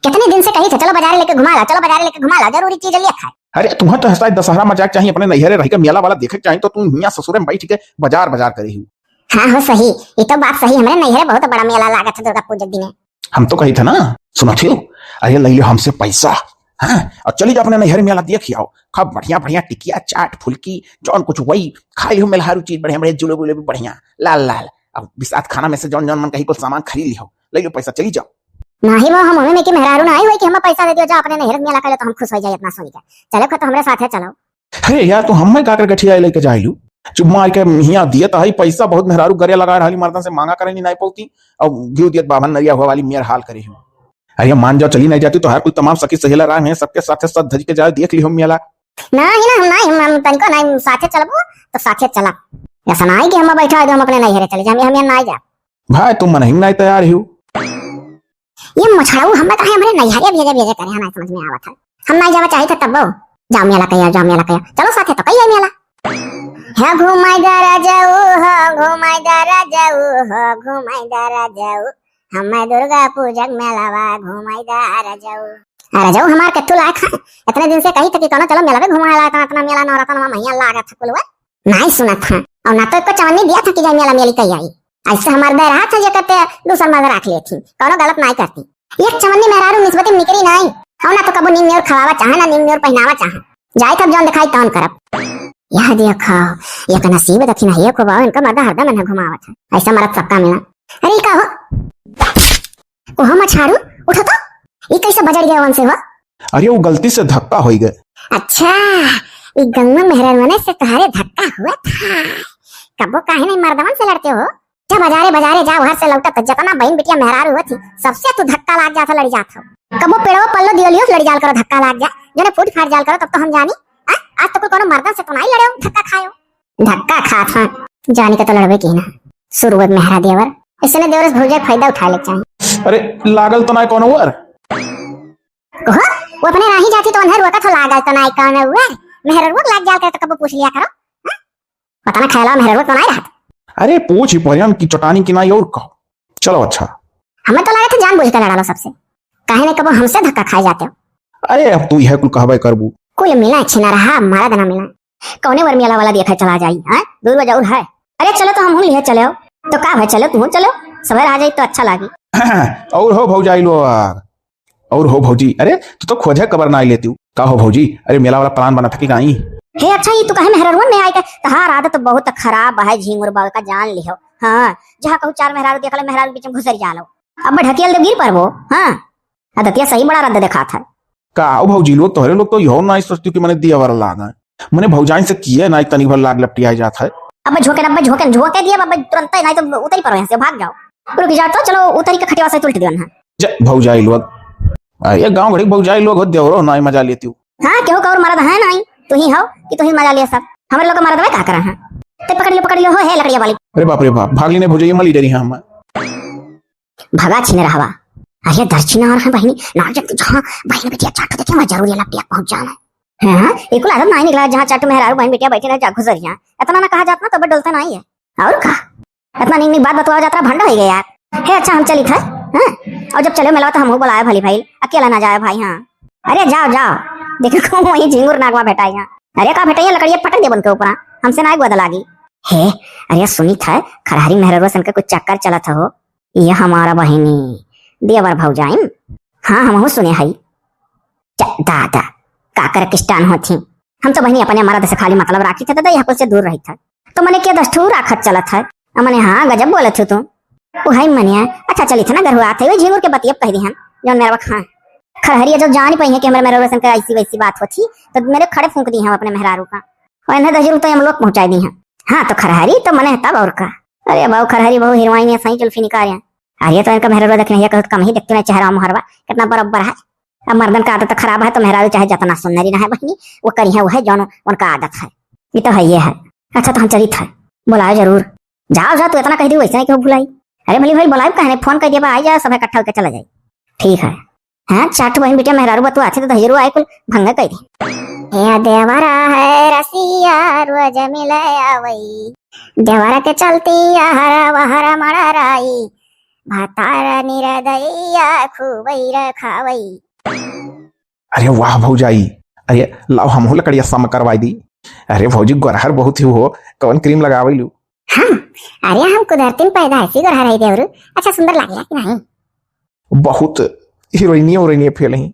कितने दिन से कही थे चलो बाजार लेके घुमा ला, चलो बाजार लेके घुमा ला, जरूरी चीज लिया खाए। अरे तुम्हें तो हंसाई दशहरा मजाक चाहिए, अपने नैहरे रह के मेला वाला देखे चाहिए, तो तुम यहाँ ससुरे में बैठ के बाजार बाजार करी हूँ। हाँ हो सही, ये तो बात सही। हमारे नैहरे बहुत बड़ा मेला लागत है दुर्गा पूजा दिन। हम तो कही थे ना, सुनो थियो, अरे ले लो हमसे पैसा, हाँ, और चली जाओ अपने नैहरे मेला देख आओ, खब बढ़िया बढ़िया टिकिया चाट फुल्की जौन कुछ वही खाई लो, मेलहारू चीज बढ़िया बढ़िया, जुले बुले भी बढ़िया लाल लाल, अब बिसात खाना में से जौन जौन मन कहीं को सामान खरीद लियो, ले लो पैसा, चली जाओ। नहीं वो हम हमें के मेहरारू ना आई हुई कि हम पैसा दे दियो, जा अपने नैहरे मेला करे तो हम खुश हो जाए इतना सुन के। चलो तो हमारे साथ है, चलो। अरे यार तू हमें का कर गठिया लेके जाइलू, चुप मार के हिया दिए तो हई पैसा बहुत मेहरारू करे लगा रही, मर्दन से मांगा करे नहीं पौती, और घी दियत बाभन नरिया हुआ वाली मेयर हाल करी हूँ। अरे मान जाओ, चली नहीं जाती तो हर कोई तमाम सखी सहेला रहा है, सबके साथ सद धज के जाए देख लियो मेला। नहीं ना हम तनको नहीं साथे चलबो तो साथे चला, ऐसा ना है कि हम बैठा दो हम अपने नैहरे चले जाए, हम ना जा भाई तुम मन ही नहीं तैयार हो। ये मछड़ाऊ हमें कहे हमारे नैहरे भेजे भेजे करे, ना समझ में आवत है। हम नहीं जावा चाहे तब जाओ मेला कहिया, जाओ मेला कहिया, चलो साथे तो कहिया मेला है। घुमाई दरा जाऊ हो, घुमाई दरा जाऊ हो, घुमाई दरा जाऊ, हमें दुर्गा पूजा मेलावा घुमाई दरा जाऊ। अरे जाऊ हमार कत्तू लायक है, इतने दिन से कही था कि कौन चलो मेला में घुमाए लायक, इतना मेला नौरतन में महिया लागत था कुलवा नहीं सुना था, और ना तो इसको चवन्नी दिया था कि जाए मेला मेली कही आई। ऐसे हमारे दे रहा था जो कहते दूसरा मगर रख लेती, कौनो गलत नहीं करती। एक चवन्नी मेहरारू निस्बत निकली नहीं, और ना तो कबो नीम और खवावा चाहे ना नीम और पहनावा चाहे, जाए तब जौन दिखाई तौन करब। यह देखो ये का नसीब दखी नहीं है को बाव, इनका मर्दा हरदम इन्हें घुमावत है, ऐसा मर्द सबका मिला। अरे का हो हम छाड़ू उठो तो, ये कैसे बजड़ गया वन से हो? अरे वो गलती से धक्का हो गए। अच्छा ये गंगा मेहरारू से तुम्हारे धक्का हुआ था, कबो काहे नहीं मर्दवन से लड़ते हो? जब बाजारे बाजारे जा वहां से लौटा तो जितना बहन बिटिया मेहरारू हुआ थी सबसे तू धक्का लाग जाता, लड़ जाता हो। कबो पेड़ो पल्लो दियो लियो लड़ जाल करो, धक्का लाग जा जने फूट फाट जाल करो, तब तो हम जानी आज तो कोनो मर्दन से तो नहीं लड़े हो, धक्का खायो। धक्का खा था जानी के तो लड़वे की ना शुरू में मेहरा देवर, इसने देवर से भौजाई फायदा उठा ले चाहिए। अरे लागल तो ना कोनो वर ओहो वो अपने राही जाती तो अंधर वका तो लागल तो नहीं कोनो वर, मेहररू लाग जाल करे तो कबो पूछ लिया करो, पता ना खेला मेहररू तो नहीं रहत। अरे पूछ ही परियन की चटानी की ना और कहो, चलो अच्छा। हमें तो लगा था जानबूझ कर लड़ा लो सबसे, काहे ने कबो हमसे धक्का खाए जाते हो। अरे अब तू यह कुल कहबे करबू, कुल मिला अच्छी ना रहा, मारा दना मिला कौने वर मेला वाला देखा चला जाई, हां दूर जरूर है। अरे चलो तो हम लिए चले हो तो का भाई, चलो तू चलो सवेर आ जाई तो अच्छा लागी। और हो भौजाई लो और हो भौजी, अरे तू तो खोजे खबर ना लेती हूँ, का हो भौजी? अरे मेला वाला प्लान बना था कि नहीं? हे अच्छा ये तू कहे मेहरारू नहीं आई का, तहार आदत बहुत खराब है, झिंगुर बाल का जान लियो। हां जहां कहू चार मेहरारू देख ले, मेहरारू बीच में घुसर जालो, अब ढकेल दे गिर परबो। हां आदतिया सही बड़ा रद्द देखा था का भौजी लोग तोहरे लोग तो यो ना सोचती कि मैंने दिया वाला लागा, मैंने भौजाई से किए ना तनी भर लाग लपटिया जाता है। अब झोंके दिया बाबा तुरंत नहीं तो उतरी पड़ो यहां से, भाग जाओ, रुक जाओ तो चलो उतरी के खटिया से उल्ट दियो ना। जय भौजाई लोग, ये गांव घड़ी भौजाई लोग हो देवरो ना मजा लेती हूँ। हां केहू का और मर्द है नहीं, तू ही हो कि तू ही मजा लिया सब, हमारे लोग मर्द में का करा है। ते पकड़ लियो हो है लकड़िया वाली। अरे बाप रे बाप, भागली ने भौजाई मली डरी हम भगा छिने रहवा। अरे दर्शिना और है बहनी ना जब जहां बहन बेटिया चाट देखे मैं जरूर ये लपटिया पहुंच जाना है। हां एक आदत नहीं निकला जहां चाट मेहरारू बहन बेटिया बैठे रह जा गुजरिया, इतना ना कहा जात ना तो डलता नहीं है। और का इतना नहीं बात बतवा जाता भंडा हो गया यार। है अच्छा हम चली था हां, और जब चलो मेला तो हमहू बुलाए भली भाई, अकेला ना जाए भाई। हां अरे जाओ देखो कौन वही झिंगुर नागवा बेटा यहां। अरे का बेटा ये लकड़िया पटक दे बन के ऊपर, हमसे ना गोद लागी है। अरे सुनी था खरहरी मेहरारू सन के कुछ चक्कर चला था हो, ये हमारा बहिनी देवर भौजाई। हाँ हम सुने हई दादा काकर किस्टान होती, हम तो बहनी अपने मर्द से खाली मतलब राखी थे, यह कुछ से दूर रही था तो मैंने क्या दस्तूर राखत चलत है। मैंने हाँ गजब बोले थे तुम वही मनिया। अच्छा चली थी ना घर आते हुए झिंगुर के बतियब कह दी हम जो मेरा हाँ खरहरी जो जान पाई है कि हमारे मेहरारू का ऐसी वैसी बात होती तो मेरे खड़े फूंक दी है अपने मेहरारू का, और इन्हें दजरू तो हम लोग पहुंचा दी है। हाँ तो खरहरी तो मने तब और का। अरे बहु खरहरी बहु हिरवाई सही जुल्फी निकाल रहे। अरे तो इनका मेहरारू देखने कम ही देखते ना, चेहरा मुहरवा कितना बराबर है। अब मर्दन का आदत खराब है तो मेहरारू चाहे जितना सुंदरी ना है बहनी वो करी है, वो है जो उनका आदत है, ये तो है ये है। अच्छा तो हम चली था बुलाओ जरूर, जाओ तू इतना कह दी वैसे क्यों बुलाई। अरे भली भाई बुलाओ कहने फोन कर दिया आई जाए सब इकट्ठा होकर चला जाए। ठीक है हाँ चाट बहन बेटिया मेहरारू बतू आते तो जरूर आए कुल भंगा कह दी। देवरा है रसिया रोज मिले आवई, देवरा के चलती हरा वहरा मड़ा राई, भातार निरदैया खूबई रखावई। अरे वाह भौजाई, अरे लाओ हमहू लकड़िया सम करवाई दी। अरे भौजी गोरहर बहुत ही हो, कौन क्रीम लगावे लू? हाँ, अरे हम कुदरती पैदाइशी गोरहर है देवरू। अच्छा सुंदर लागेला कि नहीं? बहुत हीरोइनिया फेल ही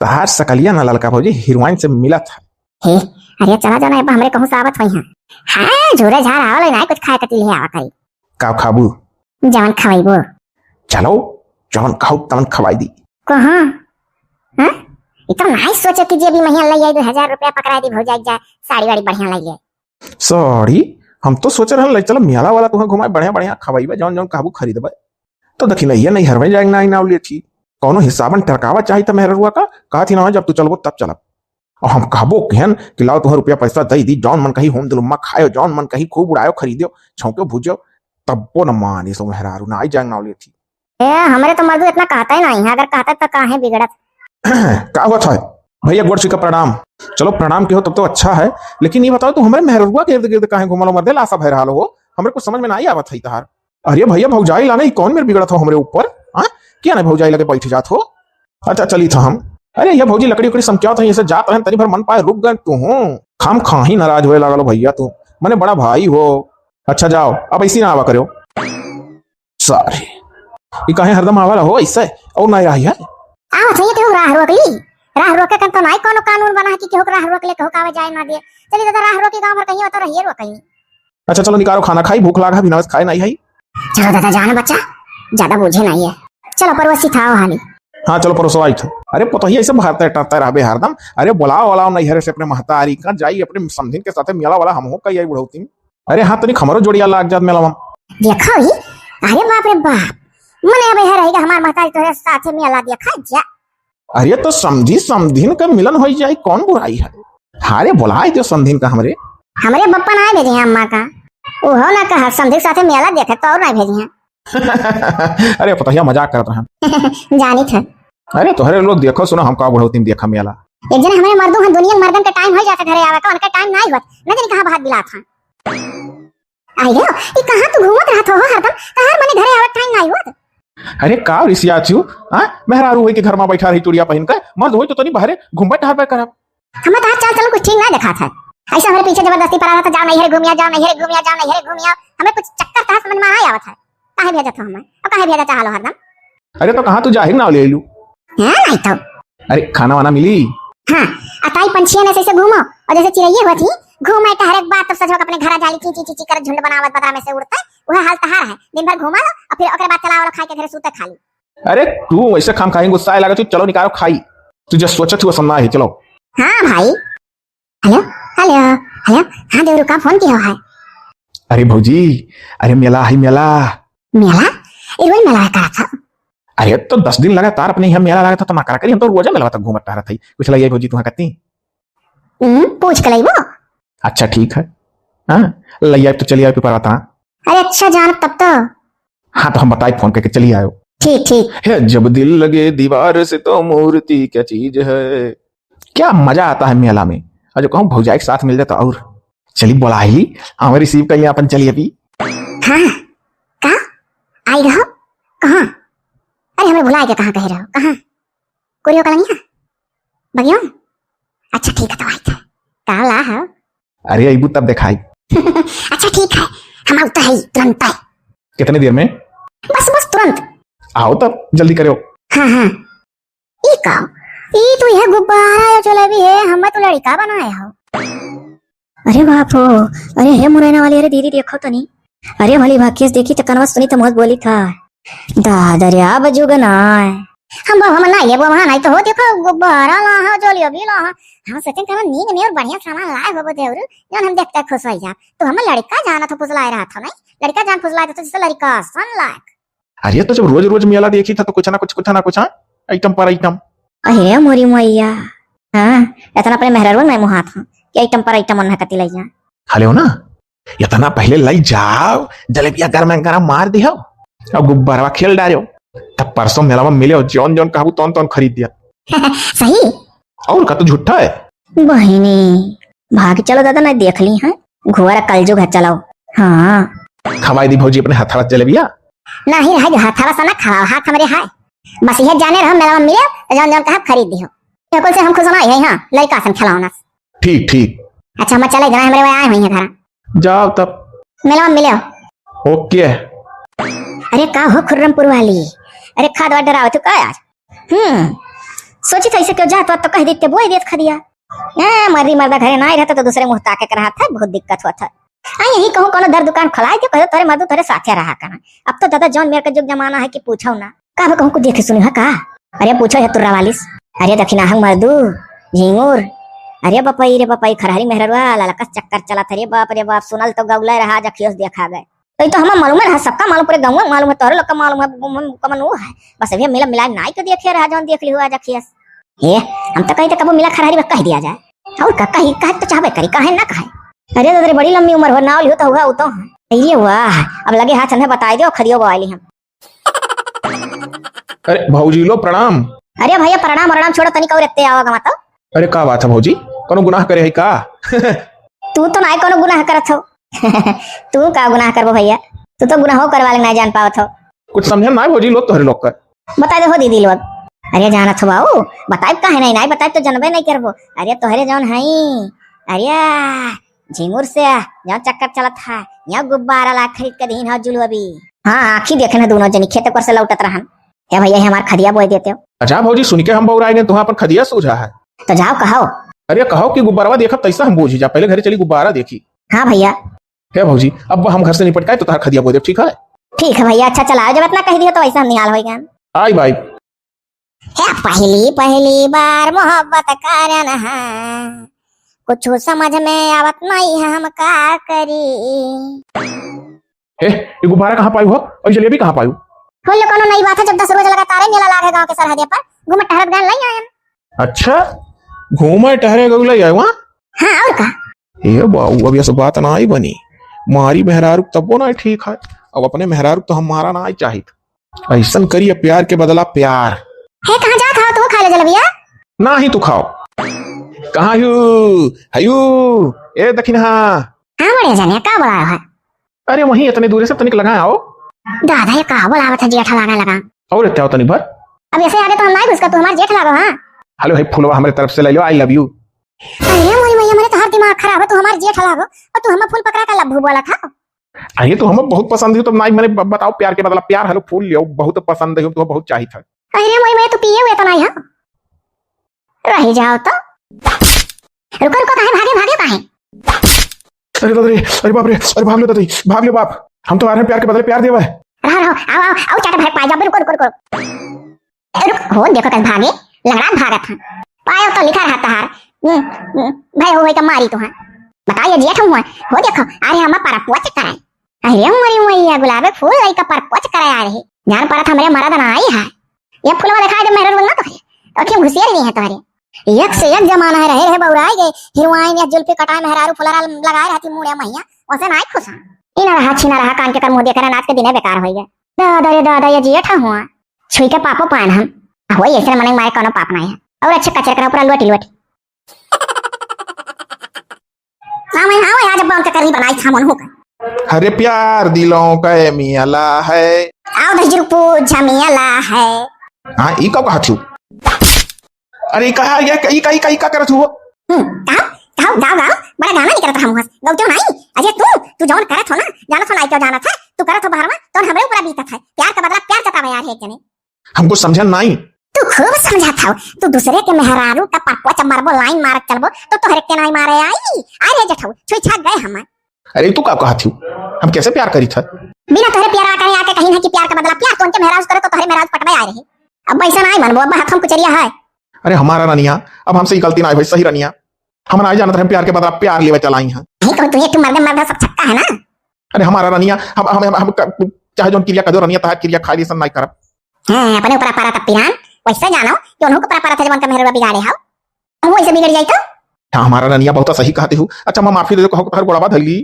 तहार सकलिया ना ललका भौजी हीरोइन से मिला था। हे, अरे चला जाना अब हमरे कहूं सावत होई हां। हां, झोरे झार आवले ना कुछ खाए कती ले आवा कई। का खाबू? जवन खवाइबो। चलो जवन खाऊ तवन खवाई दी। कहां? हां? इतना नाइस सोचे कि जे भी महिया लई आई 2000 रुपया पकड़ा दी भौजाई जा साड़ी वाड़ी बढ़िया लई ले। सॉरी, हम तो सोच रहे चलो मेला वाला तुहा घुमाए बढ़िया बढ़िया खवाईबे जवन जवन काबू खरीदबे। तो देखी नहीं नहीं हरवे जाएंगे ना नाव ले थी कौनो हिसाबन टरकावा चाहिए था मेहरुआ का कहा थी ना जब तू चलबो तब चलब। और हम कहबो केहन कि लाओ तुहर रुपया पैसा दई दी जौन मन कही होम दिलुम्मा खायो जौन मन कही खूब उड़ायो खरीदियो छौंक्यो भुजियो तब्बो न मानी सो मेहरारू ना आई जाएंगे नाव ले थी। ए हमरे तो मर्दू इतना कहता ही नहीं, अगर कहता तो काहे बिगड़त। का हुआ था भैया गोड़ का प्रणाम। चलो प्रणाम के हो तब तो अच्छा है, लेकिन ये बताओ तू हमारे मेहरुआ के इर्द गिर्द काहे घुमलो मर्दे लासा भय रहा हो? हमरे कुछ समझ में ना आवत है तहार। अरे भैया भौजाई लाने कौन मेरे बिगड़त हो हमरे ऊपर? हाँ क्या नहीं भौजाई लगे बैठ जात हो? अच्छा चली था हम। अरे ये भौजी लकड़ी उकड़ी समझाओ था ऐसे जात है तनी भर मन पाए रुक गए तू हूँ खाम खा ही नाराज हुए लागलो भैया तू मने बड़ा भाई हो। अच्छा जाओ अब ऐसी ना आवा करो सारे ये कहे हरदम आवा हो ऐसे और ना आई है। आवत है केहू राह रोकली, राह रोके कन तो नहीं कोनो कानून बना कि केहू राह रोक ले कहू कावे जाए ना दे। चली दादा राह रोके गांव भर कहीं तो रहिए रोकई। अच्छा चलो निकालो खाना खाई भूख लागा बिना खाए नहीं है। चलो दादा जाने बच्चा ज्यादा बूझे नहीं है। चलो परवसी थाओ हाली। हाँ चलो परोसो आई था। अरे पतोही ऐसे भागते टरते रहे हरदम। अरे बुलाओ वाला नहीं हरे से अपने महतारी का जाई अपने समधिन के साथ मेला वाला हम हो कई आई बुढ़ौती। अरे हाँ तनी खमरो जोड़िया लाग जात मेला में देखो ही। अरे बाप रे बाप मने अब है रहेगा हमार महतारी तोरे साथे मेला देखा जा। अरे तो समझी समधिन का मिलन हो जाए कौन बुराई है? हारे बुलाए दो समधिन का हमरे बप्पा ना भेजे हैं अम्मा का ओहो ना कहा समधिन साथे मेला देखे तो और ना भेजे हैं। अरे पतोहिया मजाक करत हैं जानी थे। अरे तोहरे लोग देखो सुनो हम का बुढ़ौती में देखा मेला। एक जने हमारे मर्दों हैं दुनिया मर्दन का टाइम हो जाता घरे आवे का उनका टाइम नहीं होत न जाने कहां भात बिला था। आई हो ये कहां तू घूमत रहत हो हरदम कहां मने घरे आवे टाइम नहीं होत। अरे का रिसिया छु हां मेहरारू होई के घर में बैठा रही चूड़िया पहन के मर्द होई तो तनी बाहर घूमबे टहबे करब। हम तो चाल चल कुछ ठीक ना देखा था ऐसा हमारे पीछे जबरदस्ती पड़ा था जाओ नहीं है घूमिया जाओ नहीं है घूमिया जाओ नहीं है घूमिया हमें कुछ चक्कर था समझ में नहीं आवत है काहे भेजा था हमें और काहे भेजा चाहलो हरदम। अरे तो कहां तू जाहिर ना ले लू हां नहीं तो अरे खाना वाना मिली। हां अताई पंछियां ने ऐसे घूमो और जैसे चिड़ैया होती घूमे टहरे के बाद तब सजो अपने घर जाली ची ची ची कर झुंड बनावत बदरा में से उड़ता वह हाल तहार है दिन भर घुमा लो और फिर ओकरे बाद चलाओ खाई के घर सूते खाली। अरे तू ऐसे खाम खाएंगे गुस्सा लगा तू चलो निकालो खाई तू जो सोचत हुआ सुनना है चलो। हां भाई हेलो हेलो हेलो हां देवरू का फोन किया है? अरे भौजी अरे मेला है मेला मेला इरोई मेला करा था। अरे तो 10 दिन लगातार अपने यहाँ मेला लगा था तो ना करा करी हम तो रोज मेला तक घूमत रहा था कुछ लगे भौजी तुम्हां कहती पूछ के लईबो। अच्छा ठीक है हाँ लइया तो चलिए आए पेपर आता। अरे अच्छा जान तब तो हाँ तो हम बताए फोन करके चलिए आयो। ठीक ठीक है जब दिल लगे दीवार से तो मूर्ति क्या चीज है। क्या मजा आता है मेला में और जो कहूँ भौजाई के साथ मिल जाता और चली बुलाई हमें रिसीव कर लिया अपन चलिए अभी। हाँ का आई रहो कहाँ? अरे हमें भुला के कहाँ कह रहे हो कहाँ? कुरियो कलंगिया बगियो अच्छा ठीक है तो आई था का ला है। अरे अबू तब दिखाई। अच्छा ठीक है हम आउता है तुरंत आए। कितने देर में? बस बस तुरंत आओ तब जल्दी करो। हाँ हाँ ये का ये तो यह गुब्बारा चला भी है हमें तो लड़का बनाया हो। अरे बाप हो अरे हे मुरैना वाली अरे दीदी देखो तो नहीं अरे भली भाग्यस देखी तो कनवा सुनी तो मौत बोली था दादरिया बजुगा ना हम बाबा हम नहीं वो वहां नहीं तो हो देखो गुब्बारा ला है जोलियो भी ला हम सचिन का नींद में और बढ़िया सामान लाए हो देवर जन हम देखते खुश हो जा तो हम लड़का जाना था फुसलाए रहा था नहीं लड़का जान फुसलाए तो जैसे लड़का सन लायक। अरे तो जब रोज रोज मेला देखी था तो कुछ ना कुछ आइटम पर आइटम। अरे मोरी मैया हाँ इतना अपने मेहरबान मैं मुहा था कि आइटम पर आइटम मन कति लई जा हाले हो ना इतना पहले लई जाओ जलेबिया गरम मार दियो और गुब्बारा खेल डालो तब परसों मेला में मिले जौन जौन कहू तौन खरीद दिया। सही और का तो झूठा है बहिनी भाग चलो दादा मैं देख ली है घुआरा कल जो घर चलाओ। हाँ खवाई दी भौजी अपने हथाड़ा जलेबिया नहीं रहे हाथ हवा सना खाओ हाथ हमरे हाय बस ये जाने रहो मेला में मिले तो जान जान कहा खरीद दियो ये कुल से हमको सुना है हां लड़का सन खिलाओना ठीक ठीक। अच्छा हम चले जरा हमरे आए हुई हैं घर जाओ तब। मेला में मिले ओके। अरे का हो खुर्रमपुर वाली अरे खाद वाद डराओ तो का यार सोची था इसे क्यों जात तो कह देते बोई देत खदिया मर्दी मर्दा घरे ना रहता तो दूसरे मुंह ताके कर रहा था बहुत दिक्कत हुआ था यही कहूँ कोनो दर दुकान खोलाए के कहो तोरे मर्द तोरे साथे रहा करना अब तो दादा जौन मेरे का जुग जमाना है कि पूछो ना का कहूँ को देखे सुनी है का अरे पूछो है तुर्रा वालिस अरे दक्षिणा हंग मर्दू झिंगुर अरे रे बपाई खरहरी मेहरवा ललकस चक्कर चला था रे बाप सुनल तो गौला रहा जखियोस देखा गए तो हमें मालूम है सबका मालूम पूरे गाँव मालूम है तोरे लोग का मालूम है कमन वो है बस अभी मिला मिला नाई तो देखे रहा जौन देख ली हुआ जखियस ये हम तो कहीं तो कबो मिला खरहरी में कह दिया जाए और का कहीं कहे तो चाहबे करी काहे ना कहे अरे तो बड़ी लंबी उम्र हो ना लियो तो हुआ तो ये वाह अब लगे हाथ ने बताई दो खरियो बोली हम। अरे भाऊजी लो प्रणाम। अरे भैया प्रणाम प्रणाम छोड़ो तनिक और एत्ते आओ गमा तो। अरे का बात है भाऊजी कोनो गुनाह करे है का? तू तो ना कोनो गुनाह करत हो तू का गुनाह करबो भैया तू तो गुनाह करवा ले ना जान पावत हो कुछ समझ ना भाऊजी लोग तोहरे लोग का बता दे हो दीदी लोग अरे जानत हो बाऊ बताए काहे नहीं बताए तो जनबे नहीं करबो अरे तोहरे जौन हई अरे झिंगुर से जहाँ चक्कर चलत था यहाँ गुब्बारा ला खरीद के दीन हो जुलूबी हाँ आखी देखे ना दोनों जनी खेत पर से लौटत रहन क्या भैया हमार खदिया बोए देते हो। अच्छा भाऊजी सुन के हम बौराई ने तुहां पर खदिया सूझा है तो जाओ कहो। अरे कहो कि गुब्बारा देखा तैसा हम बूझी जा पहले घरे चली गुब्बारा देखी। हाँ भैया क्या भाऊजी अब हम घर से निपट गए तो तार खदिया बोए ठीक है। ठीक है भैया अच्छा चला जब इतना कह दिया तो ऐसा हम निहाल होगा आई बाई। पहली पहली बार मोहब्बत करना है कुछ समझ में आवत नहीं है हम का करी। ये गुब्बारा कहाँ पाई हो और जलेबी कहाँ पाई? बोल लो कोनो नई बात है जब 10 रोज लगातार मेला लागे गांव के सरहदे पर घूमे टहरत गए नहीं आए। अच्छा घूमे टहरे गए आए वहाँ? हाँ और का ये बाबू अब ये सब बात ना ही बनी मारी मेहरारू तब ना ठीक है अब अपने मेहरारू तो हमारा ना ही चाहिए ऐसा करिए प्यार के बदला प्यार है। कहाँ जा खाओ तू खा ले जलेबिया ना ही तू खाओ कहाँ हयू ए दक्षिण हाँ बढ़िया जाने का बोला है। अरे वहीं इतने दूर से तनिक लगाए आओ दादा ये कहा बोला था जेठा लागा लगा और क्या तनिक भर अब ऐसे आगे तो हम नहीं घुसका तू हमारे जेठ लागो। हाँ हेलो है फूलवा हमारे तरफ से ले लो आई लव यू। अरे मोरी मैया मेरे तो हर दिमाग खराब है तू हमारे जेठ लागो और तू हमें फूल पकड़ा कर लब्बू बोला था। अरे तो हमें बहुत पसंद है तो नहीं मैंने बताओ प्यार के बदला प्यार हेलो फूल लियो बहुत पसंद है तो बहुत चाहिए था। अरे मोरी मैया तू पिए हुए तो नहीं है रह जाओ तो रुको रुको काहे भागे भागे काहे। अरे दादी अरे बाप रे अरे भाग लो दादी भाग लो बाप हम तो आ रहे हैं प्यार के बदले प्यार देवा है। रहो आओ आओ आओ चाटा भाग पाए जा रुको रुको रुको रुक हो देखो कैसे भागे लंगड़ा भागा था पायो तो लिखा रहता है भाई हो तो मारी तो है बताइए जेठ हुआ हो देखो अरे हम पर पोच कराए अरे मोरी मैया गुलाबे फूल आई का पर पोच कराए आ रहे जान पर हमरे मरद ना आई है ये फूलवा दिखाई दे मेहर बोलना तो क्यों घुसियर नहीं है तुम्हारे एक से एक जमाना है रहे बौराई गए हिरवाइन या जुल्फी कटाए मेहरारू फुलरा लगाए रहती मुड़े मैया वैसे नहीं खुश इना रहा छीना रहा कान के कर मुंह देखकर नाच के दिन बेकार हो गए। दादा रे दादा ये जेठ हुआ छुई के पापो पान हम हो ऐसे मन मारे कोनो पाप नहीं है और अच्छे कचरे करा पूरा लोटी लोटी हां आज बाम चक्कर बनाई था मन होकर अरे प्यार दिलों का मियाला है आओ दजरुपू झमियाला है। हां ई का कहा थू अरे कहा ये कई का करत हुआ गाओ गाओ गाओ बड़ा गाना नहीं करता हम गाओ क्यों नहीं अजय तू जौन करत हो ना जाना तो नहीं क्यों जाना था तू करत हो बाहरवा तो हमरे ऊपर बीता था प्यार का बदला प्यार जतावे यार है जने हमको समझा नहीं तू खूब समझाता हो तू दूसरे के मेहरारू का परपो चमरबो लाइन मारत चलबो तो तोहरे के नहीं मारे आई रे जठौ छुई छाक गए हम। अरे तू का कहा थी हम कैसे प्यार करी था बिना तोहरे प्यार आके आके कहीं ना कि प्यार का बदला प्यार कौन के मेहरारू करे तो तोहरे मेहरारू पटवे आ रहे अब ऐसा नहीं मनबो अब हाथ हम कुचरिया है। अरे हमारा रनिया अब हमसे गलती ना भाई सही रनिया हम नहीं जानते हम प्यार के बदला प्यार लेवे चलाई हैं नहीं कहूं तू एक मर्द सब छक्का है ना। अरे हमारा रनिया हम चाहे जोन क्रिया कर दो रनिया तार क्रिया खाली सन नहीं करब। हां अपने ऊपर पारा तपिरान वैसे जानो कि उनको ऊपर पारा था जवन का मेहरवा बिगाड़े हां वो ऐसे बिगड़ जाई तो हां हमारा रनिया बहुत सही कहते हो। अच्छा मैं माफी दे दो कहो तार गोड़वा धइली